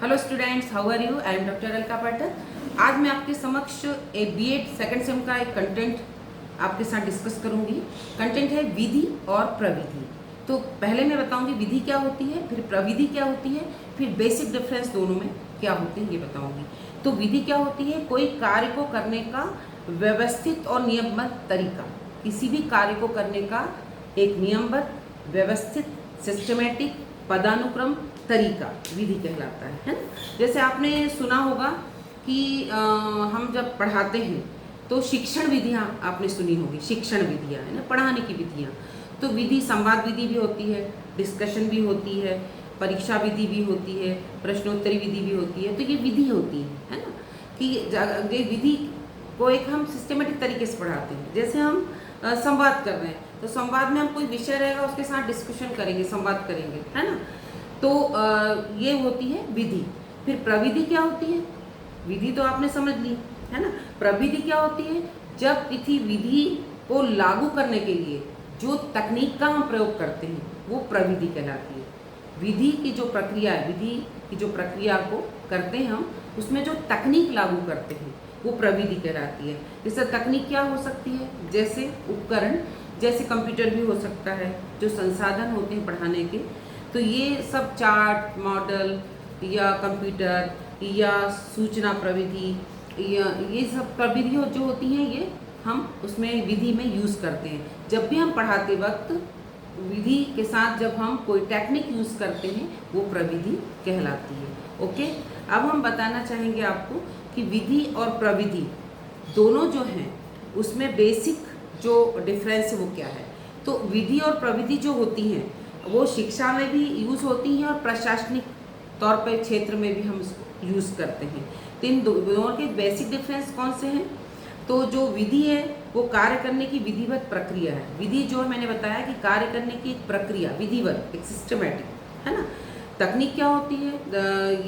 Hello students, how are you? I am doctor Alka Pathak. आज मैं आपके समक्ष एक बीएड सेकंड सेम का एक कंटेंट आपके साथ डिस्कस करूंगी। कंटेंट है विधि और प्रविधि। तो पहले मैं बताऊंगी विधि क्या होती है, फिर प्रविधि क्या होती है, फिर बेसिक डिफरेंस दोनों में क्या होते हैं ये बताऊंगी। तो विधि क्या होती है? कोई कार्य को करने का व्यवस्थित और नियमबद्ध तरीका। किसी भी कार्य को करने का एक नियमबद्ध, व्यवस्थित, सिस्टमेटिक, पदानुक्रम तरीका विधि कहलाता है ना। जैसे आपने सुना होगा कि हम जब पढ़ाते हैं तो शिक्षण विधियाँ आपने सुनी होगी। शिक्षण विधियाँ है ना, पढ़ाने की विधियाँ। तो विधि संवाद विधि भी होती है, डिस्कशन भी होती है, परीक्षा विधि भी होती है, प्रश्नोत्तरी विधि भी होती है। तो ये विधि होती है ना, कि ये विधि को एक हम सिस्टमेटिक तरीके से पढ़ाते हैं। जैसे हम संवाद कर रहे हैं तो संवाद में हम कोई विषय रहेगा उसके साथ डिस्कशन करेंगे, संवाद करेंगे, है ना। तो ये होती है विधि। फिर प्रविधि क्या होती है? विधि तो आपने समझ ली है ना। प्रविधि क्या होती है? जब किसी विधि को लागू करने के लिए जो तकनीक का हम प्रयोग करते हैं वो प्रविधि कहलाती है। विधि की जो प्रक्रिया है, विधि की जो प्रक्रिया को करते हैं हम, उसमें जो तकनीक लागू करते हैं वो प्रविधि कहलाती है। जैसे तकनीक क्या हो सकती है? जैसे उपकरण, जैसे कंप्यूटर भी हो सकता है, जो संसाधन होते हैं पढ़ाने के। तो ये सब चार्ट, मॉडल या कंप्यूटर या सूचना प्रविधि या ये सब प्रविधि जो होती हैं ये हम उसमें विधि में यूज़ करते हैं। जब भी हम पढ़ाते वक्त विधि के साथ जब हम कोई टेक्निक यूज़ करते हैं वो प्रविधि कहलाती है। ओके, अब हम बताना चाहेंगे आपको कि विधि और प्रविधि दोनों जो हैं उसमें बेसिक जो डिफरेंस है वो क्या है। तो विधि और प्रविधि जो होती हैं वो शिक्षा में भी यूज़ होती हैं और प्रशासनिक तौर पर क्षेत्र में भी हम इसको यूज़ करते हैं। तो इन दोनों के बेसिक डिफरेंस कौन से हैं? तो जो विधि है वो कार्य करने की विधिवत प्रक्रिया है। विधि जो मैंने बताया कि कार्य करने की एक प्रक्रिया, विधिवत, एक सिस्टमेटिक, है ना। तकनीक क्या होती है?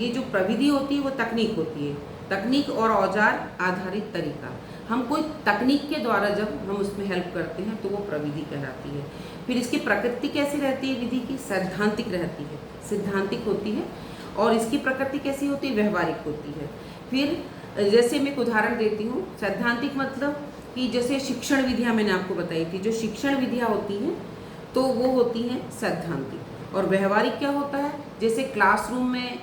ये जो प्रविधि होती है वो तकनीक होती है। तकनीक और औजार आधारित तरीका। हम कोई तकनीक के द्वारा जब हम उसमें हेल्प करते हैं तो वो प्रविधि कहलाती है। फिर इसकी प्रकृति कैसी रहती है? विधि की सैद्धांतिक रहती है, सिद्धांतिक होती है। और इसकी प्रकृति कैसी होती है? व्यवहारिक होती है। फिर जैसे मैं एक उदाहरण देती हूँ। सैद्धांतिक मतलब कि जैसे शिक्षण विधियाँ मैंने आपको बताई थी, जो शिक्षण विधियाँ होती हैं तो वो होती हैं सैद्धांतिक। और व्यवहारिक क्या होता है? जैसे क्लासरूम में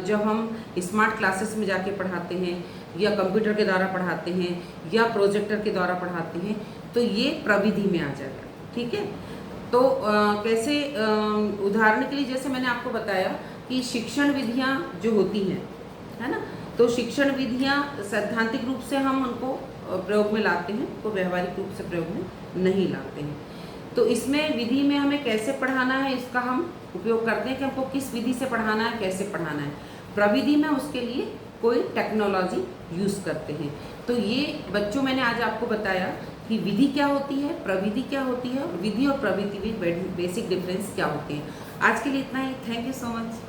जब हम स्मार्ट क्लासेस में जाके पढ़ाते हैं या कंप्यूटर के द्वारा पढ़ाते हैं या प्रोजेक्टर के द्वारा पढ़ाते हैं तो ये प्रविधि में आ जाएगा। ठीक है। तो कैसे, उदाहरण के लिए जैसे मैंने आपको बताया कि शिक्षण विधियाँ जो होती हैं, है ना, तो शिक्षण विधियाँ सैद्धांतिक रूप से हम उनको प्रयोग में लाते हैं, तो व्यवहारिक रूप से प्रयोग में नहीं लाते हैं। तो इसमें विधि में हमें कैसे पढ़ाना है इसका हम उपयोग करते हैं कि हमको किस विधि से पढ़ाना है, कैसे पढ़ाना है। प्रविधि में उसके लिए कोई टेक्नोलॉजी यूज़ करते हैं। तो ये बच्चों मैंने आज आपको बताया कि विधि क्या होती है, प्रविधि क्या होती है, और विधि और प्रविधि में बेसिक डिफरेंस क्या होते हैं। आज के लिए इतना ही। Thank you so much.